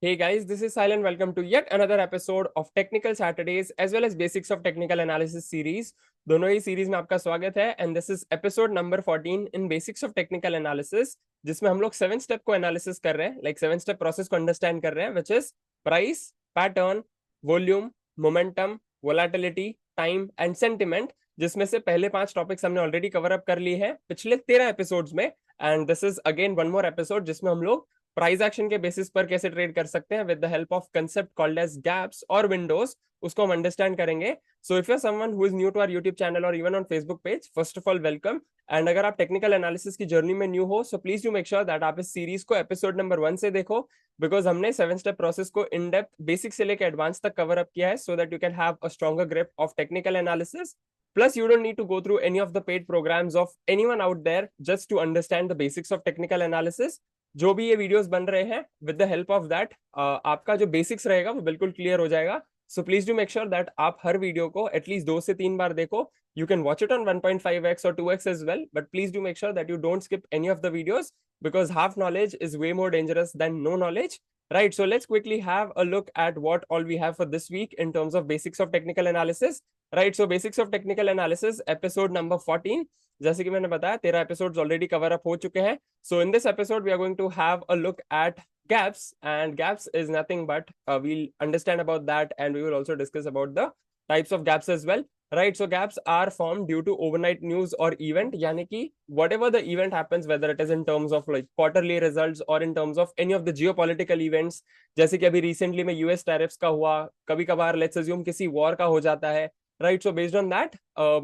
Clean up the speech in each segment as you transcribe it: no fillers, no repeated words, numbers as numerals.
Hey guys, this is Silent. Welcome to yet another episode of Technical Saturdays as well as Basics of Technical Analysis series. दोनों ही series में आपका स्वागत है and this is episode number 14 in basics of technical analysis, जिसमें हम लोग 7 step को analysis कर रहे हैं, लाइक 7 स्टेप प्रोसेस को अंडरस्टैंड कर रहे हैं, which is price, pattern, volume, momentum, volatility, time and sentiment, जिसमें से पहले 5 टॉपिक्स हमने ऑलरेडी कवर अप कर लिए हैं पिछले 13 एपिसोड्स में। And this is again one more episode जिसमें हम लोग प्राइस एक्शन के बेसिस पर कैसे ट्रेड कर सकते हैं with the help of concept called as gaps और विंडोज, उसको हम अंडरस्टैंड करेंगे। So if you are someone who is new to our YouTube channel और even on Facebook page, first of all welcome. And अगर आप technical analysis की journey में new हो, so please do make sure that आप इस series को episode number 1 से देखो, बिकॉज हमने 7 स्टेप प्रोसेस को इन डेप्थ बेसिक से लेकर एडवांस तक कवर अप किया है, so that you can have a stronger grip of technical analysis. Plus, you don't need to go through any of the paid programs of anyone out there just to understand the basics of technical analysis. जो भी ये videos बन रहे हैं with the help of that, आपका जो basics रहेगा वो बिल्कुल क्लियर हो जाएगा. सो please do make sure that आप हर वीडियो को एटलीस्ट 2 से 3 बार देखो. You can watch it on 1.5x और 2x as well, but please do make sure that you don't skip any of the videos, because half knowledge is way more dangerous than no knowledge. Right, so let's quickly have a look at what all we have for this week in terms of basics of technical analysis. Right, so basics of technical analysis episode number 14. जैसे कि मैंने बताया 13 episodes already cover up हो चुके हैं. So in this episode we are going to have a look at gaps, and gaps is nothing but we'll understand about that, and we will also discuss about the types of gaps as well. Right, so gaps are formed due to overnight news or event, यानी कि whatever the event happens, whether it is in terms of like quarterly results or in terms of any of the geopolitical events, जैसे कि अभी recently में US tariffs का हुआ, कभी कभार लेट्स अज्यूम किसी वॉर का हो जाता है. Right, so based on that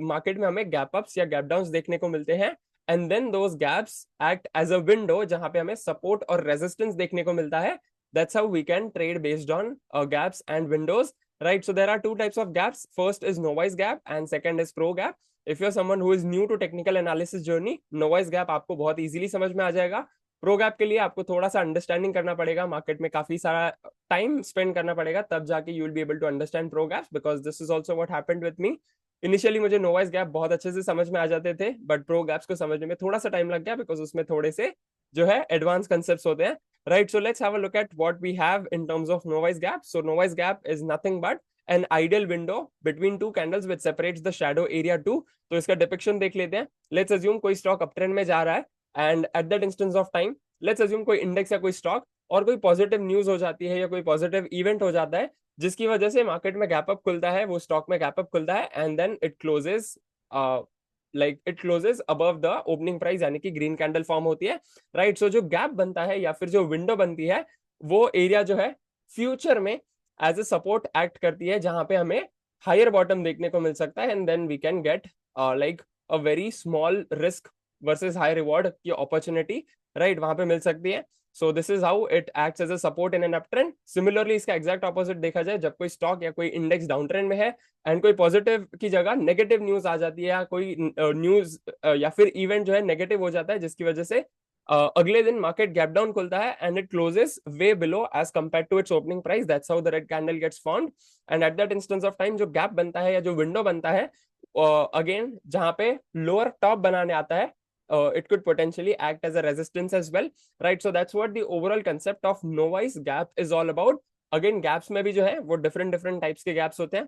market में हमें गैप अप्स या गैप डाउन्स देखने को मिलते हैं, and then those gaps act as a window जहां पे हमें सपोर्ट और रेजिस्टेंस देखने को मिलता है. That's how we can trade based on gaps and windows. Right, so there are 2 types of gaps. First is novice gap and second is pro gap. If you're someone who is new to technical analysis journey, novice gap आपको बहुत easily समझ में आ जाएगा. Pro gap के लिए आपको थोड़ा सा अंडरस्टैंडिंग करना पड़ेगा, मार्केट में काफी सारा टाइम स्पेंड करना पड़ेगा, तब जाके you will be able to understand pro gaps, because this is also what happened with me. Initially मुझे नोवाइस गैप बहुत अच्छे से समझ में आ जाते थे, बट प्रो गैप्स को समझने में थोड़ा सा टाइम लग गया, बिकॉज उसमें थोड़े से जो है एडवांस कंसेप्ट्स होते हैं. Right, so let's have a look at what we have in terms of novice gap. So novice gap is nothing but an ideal window between 2 candles which separates the shadow area 2. तो इसका depiction देख लेते हैं. Let's assume कोई stock up trend में जा रहा है, and at that instance of time let's assume कोई इंडेक्स या कोई स्टॉक और कोई पॉजिटिव न्यूज हो जाती है या कोई पॉजिटिव इवेंट हो जाता है, जिसकी वजह से मार्केट में गैप अप खुलता है, वो स्टॉक में गैप अप खुलता है, and then it closes it closes above the opening price, यानी कि ग्रीन कैंडल फॉर्म होती है. राइट, सो जो गैप बनता है या फिर जो विंडो बनती है, वो एरिया जो है फ्यूचर में एज ए सपोर्ट एक्ट करती है, जहां पे हमें हायर बॉटम देखने को मिल सकता है, and then we can get like a very small risk versus high reward की अपॉर्चुनिटी. राइट, वहां पे मिल सकती है. So this is how it acts as a support in an up trend. Similarly इसका एग्जैक्ट ऑपोजिट देखा जाए, जब कोई स्टॉक या कोई इंडेक्स डाउन ट्रेंड में है एंड कोई पॉजिटिव की जगह नेगेटिव न्यूज आ जाती है, या कोई न्यूज या फिर इवेंट जो है नेगेटिव हो जाता है, जिसकी वजह से अगले दिन मार्केट गैप डाउन खुलता है and it closes way below as compare to its opening price. That's how the red candle gets formed, and at that instance of time जो गैप बनता है या जो विंडो बनता है, अगेन जहां पे लोअर टॉप बनाने आता है, it could potentially act as a resistance as well. Right, so that's what the overall concept of novice gap is all about. Again, gaps में भी जो है वो different types के gaps होते हैं.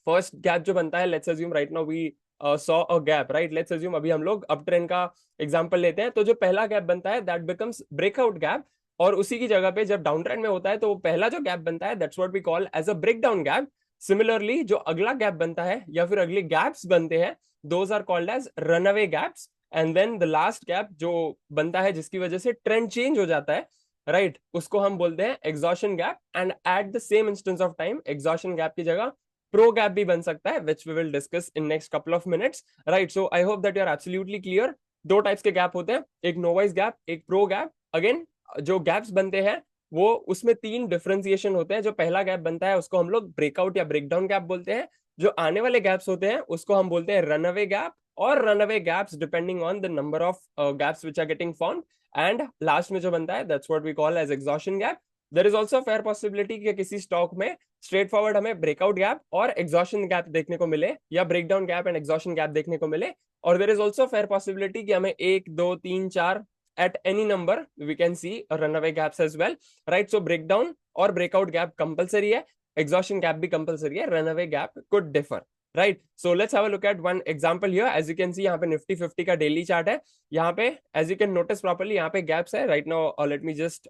फर्स्ट गैप जो बनता है, let's assume right now we saw a gap. Right, let's assume अभी हम लोग अप ट्रेंड का एग्जांपल लेते हैं, तो जो पहला गैप बनता है दैट बिकम्स ब्रेकआउट गैप, और उसी की जगह पे जब डाउन ट्रेंड में होता है तो वो पहला जो गैप बनता है that's what we call as a break down gap. Similarly जो अगला गैप बनता है या फिर अगले गैप्स बनते हैं, those are called as runaway gaps. And then the last gap जो बनता है जिसकी वजह से ट्रेंड चेंज हो जाता है, राइट, उसको हम बोलते हैं exhaustion gap. And at the same instance of time exhaustion gap की जगह प्रो गैप भी बन सकता है, which we will discuss in next couple of minutes. Right, so I hope that you are absolutely clear. 2 types के gap होते हैं, एक नोवाइस गैप, एक प्रो गैप. अगेन जो गैप्स बनते हैं वो उसमें 3 डिफरेंशिएशन होते हैं. जो पहला गैप बनता है उसको हम लोग ब्रेकआउट या ब्रेकडाउन गैप बोलते हैं. जो आने वाले गैप्स होते हैं उसको हम बोलते हैं रनअवे गैप और runaway gaps, depending on the number of gaps which are getting formed. And last में जो बनता है that's what we call as exhaustion gap. There is also fair possibility कि किसी स्टॉक में स्ट्रेट फॉरवर्ड हमें breakout gap और exhaustion gap देखने को मिले, या breakdown gap and exhaustion gap देखने को मिले. और there is also fair possibility कि हमें 1 2 3 4 at any number we can see runaway gaps as well, right? So breakdown or breakout gap compulsory है, exhaustion gap भी compulsory है, runaway gap could differ, right? So let's have a look at one example here. As you can see यहाँ पे Nifty 50 का daily chart है, यहाँ पे as you can notice properly यहाँ पे gaps है right now. Let me just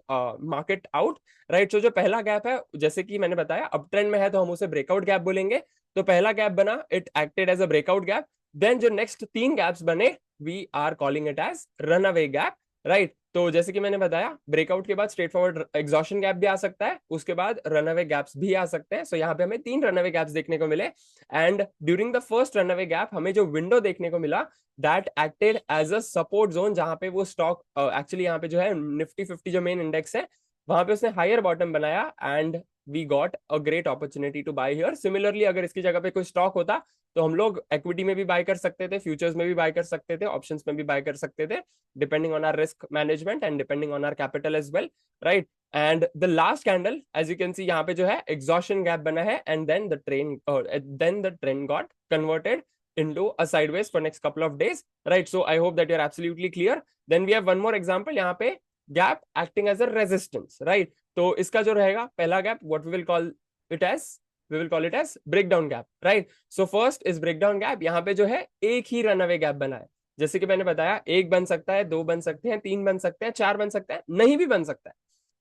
mark it out, right? So जो पहला गैप है, जैसे कि मैंने बताया अप ट्रेंड में है तो हम उसे ब्रेकआउट गैप बोलेंगे. तो पहला गैप बना, it acted as a breakout gap. Then जो नेक्स्ट 3 गैप्स बने, we are calling it as runaway gap, right? तो जैसे कि मैंने बताया ब्रेकआउट के बाद स्ट्रेट फॉरवर्ड एग्जॉशन गैप भी आ सकता है, उसके बाद रनअवे गैप्स भी आ सकते हैं. सो यहाँ पे हमें 3 रनअवे गैप्स देखने को मिले. And during the first runaway gap हमें जो विंडो देखने को मिला, that acted as a support zone, जहां पे वो स्टॉक एक्चुअली यहाँ पे जो है निफ्टी 50 जो मेन इंडेक्स है, वहां पे उसने हायर बॉटम बनाया and we got a great opportunity to buy here. Similarly अगर इसकी जगह पे कोई स्टॉक होता तो हम लोग इक्विटी में भी बाय कर सकते थे, फ्यूचर्स में भी बाय कर सकते थे, ऑप्शंस में भी बाय कर सकते थे, depending on our risk management and depending on our capital as well, right? And the last candle as you can see यहाँ पे जो है एग्जॉशन गैप बना है and then the trend got converted into a sideways for next couple of days, right? So I hope that you're absolutely clear. Then we have one more example यहाँ पे, gap acting as a resistance, right? तो इसका जो रहेगा पहला gap, what we will call it as breakdown gap, right? So first is breakdown gap. यहाँ पे जो है एक ही रनअवे गैप बना है, जैसे कि मैंने बताया एक बन सकता है, 2 बन सकते हैं, 3 बन सकते हैं, 4 बन सकते हैं, नहीं भी बन सकता है.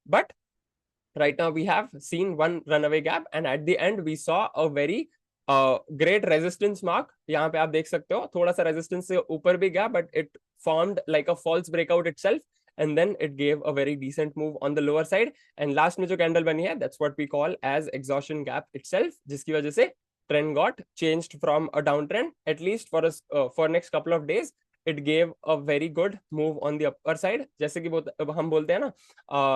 But right now we have seen one runaway gap and at the end we saw a very great resistance mark. यहाँ पे आप देख सकते हो थोड़ा सा रेजिस्टेंस से ऊपर भी गया, but it formed like a false breakout itself and then it gave a very decent move on the lower side. And last में जो कैंडल बनी है, that's what we call as exhaustion gap itself, जिसकी वजह से trend got changed from a down trend. At least for next couple of days it gave a very good move on the upper side. जैसे कि हम बोलते हैं ना,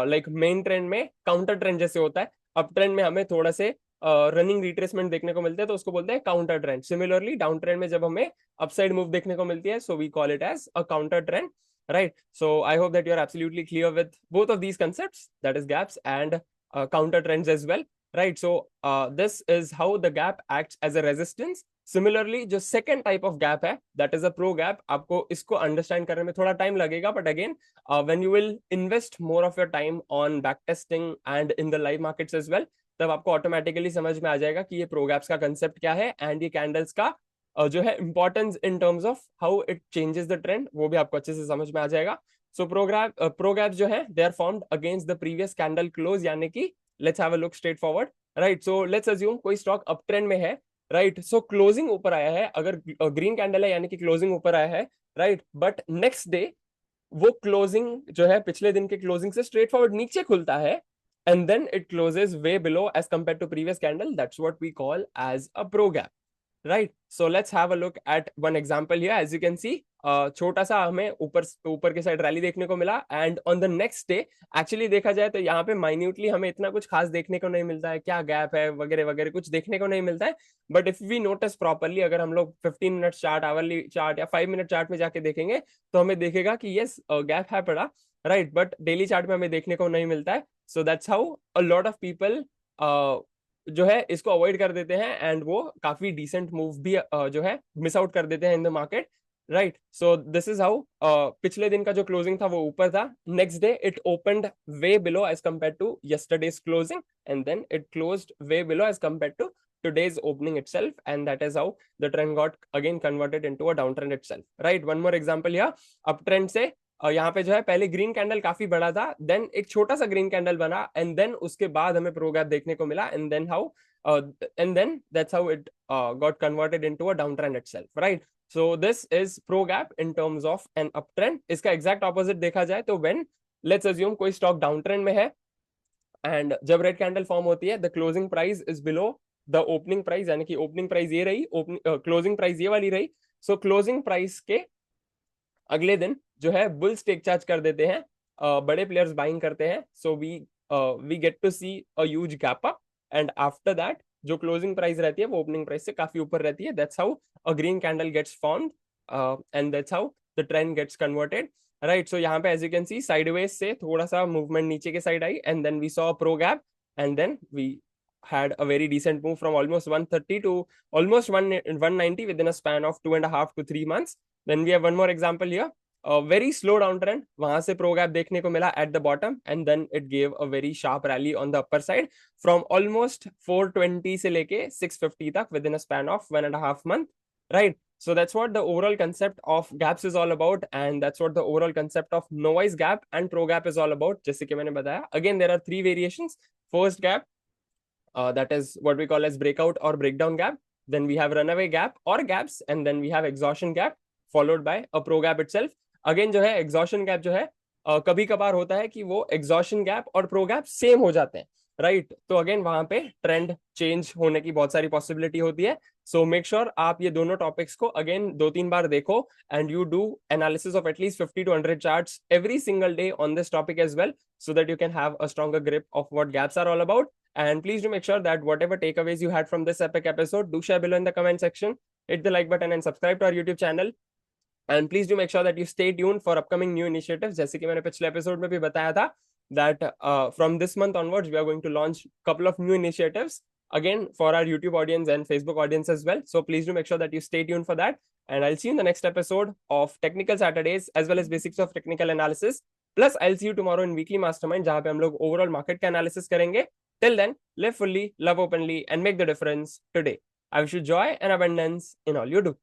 like main trend में काउंटर ट्रेंड जैसे होता है, अप ट्रेंड में हमें थोड़ा से रनिंग रिट्रेसमेंट देखने को मिलते हैं तो उसको बोलते हैं counter trend. Similarly down trend में जब हमें अपसाइड मूव देखने को मिलती है, so we call it as a counter trend, right? So I hope that you're absolutely clear with both of these concepts, that is gaps and counter trends as well, right? So this is how the gap acts as a resistance. Similarly जो second type of gap है, that is a pro gap. आपको इसको understand करने में थोड़ा time लगेगा, but again when you will invest more of your time on back testing and in the live markets as well, तब आपको automatically समझ में आ जाएगा कि ये प्रो गैप्स का कंसेप्ट क्या है एंड ये कैंडल्स का जो है importance in terms of how it changes the trend, वो भी आपको अच्छे से समझ में आ जाएगा. सो प्रो गैप जो है they are formed against the previous candle close, यानी कि let's have a look straightforward, right? So let's assume कोई स्टॉक अप ट्रेंड में है, राइट? सो क्लोजिंग ऊपर आया है, अगर ग्रीन कैंडल है यानी कि क्लोजिंग ऊपर आया है, राइट? बट नेक्स्ट डे वो क्लोजिंग जो है पिछले दिन के क्लोजिंग से स्ट्रेट फॉरवर्ड नीचे खुलता है and then it closes way below as compared to previous candle. That's what we call as a pro gap, right? So let's have a look at one example here. As you can see छोटा सा हमें ऊपर के side rally देखने को मिला and on the next day actually देखा जाए तो यहाँ पे माइन्यूटली हमें इतना कुछ खास देखने को नहीं मिलता है, क्या गैप है वगैरह वगैरह कुछ देखने को नहीं मिलता है. But if we notice properly, अगर हम लोग 15 मिनट चार्ट, आवरली चार्ट या 5 मिनट चार्ट में जाके देखेंगे तो हमें देखेगा कि यस गैप है पड़ा, राइट? बट डेली चार्ट में हमें देखने को नहीं मिलता है. So that's how a lot of people जो है इसको अवॉइड कर देते हैं एंड वो काफी डिसेंट मूव भी जो है मिस आउट कर देते हैं in the market, right? So this is how पिछले दिन का जो क्लोजिंग था वो ऊपर था, next day it opened way below as compare to yesterday's closing and then it closed way below as compare to today's opening itself, and that is how the trend got again converted into a downtrend itself, right? One more example here, uptrend से यहाँ पे जो है पहले green candle काफी बड़ा था, then एक छोटा सा ग्रीन कैंडल बना एंड देन उसके बाद हमें प्रो गैप देखने को मिला and then that's how it got converted into a downtrend itself, right? So this is pro gap in terms of an uptrend. इसका exact opposite देखा जाए तो when let's assume कोई स्टॉक डाउनट्रेंड में है एंड जब रेड कैंडल फॉर्म होती है, the closing price is below the opening price, यानी कि ओपनिंग प्राइस ये रही, क्लोजिंग प्राइस ये वाली रही. सो क्लोजिंग प्राइस के अगले दिन जो है बुल्स टेक चार्ज कर देते हैं, बड़े प्लेयर्स बाइंग करते हैं. So we get to see a huge gap up and after that जो क्लोजिंग प्राइस रहती है वो ओपनिंग प्राइस से काफी ऊपर रहती है. That's how a green candle gets formed and that's how the trend gets converted, right? So यहाँ पे as you can see sideways से थोड़ा सा मूवमेंट नीचे के साइड आई and then we saw a pro gap and then we had a very decent move from almost 130 to almost 190 within a span of 2.5 to 3 months. Then we have one more example here. Very slow down trend, वहां से pro gap देखने को मिला at the bottom and then it gave a very sharp rally on the upper side from almost 420 से लेके 650 तक within a span of 1.5 month, राइट? So that's what the overall concept of gaps is all about, and that's what the overall concept of novice gap and pro gap is all about. जैसे कि मैंने बताया, again there are three variations. First gap, that is what we call as breakout or breakdown gap. Then we have runaway gap or gaps, and then we have exhaustion gap followed by a pro gap itself. Again जो है exhaustion gap जो है कभी कभार होता है कि वो exhaustion gap और pro gap सेम हो जाते हैं, राइट? तो अगेन वहां पे ट्रेंड चेंज होने की बहुत सारी पॉसिबिलिटी होती है. सो मेक श्योर आप ये दोनों टॉपिक्स को अगेन 2-3 बार देखो and you do analysis of at least 50 to 100 charts every single day on this topic as well, so that you can have a stronger grip of what gaps are all about. And please do make sure that whatever takeaways you had from this epic episode, do share below in the comment section, hit the like button and subscribe to our YouTube channel. And please do make sure that you stay tuned for upcoming new initiatives. जैसे कि मैंने पिछले episode में भी बताया था that from this month onwards we are going to launch couple of new initiatives again for our YouTube audience and Facebook audience as well. So please do make sure that you stay tuned for that. And I'll see you in the next episode of Technical Saturdays as well as Basics of Technical Analysis. Plus I'll see you tomorrow in Weekly Mastermind जहाँ पे हम लोग overall market का analysis करेंगे. Till then, live fully, love openly, and make the difference today. I wish you joy and abundance in all you do.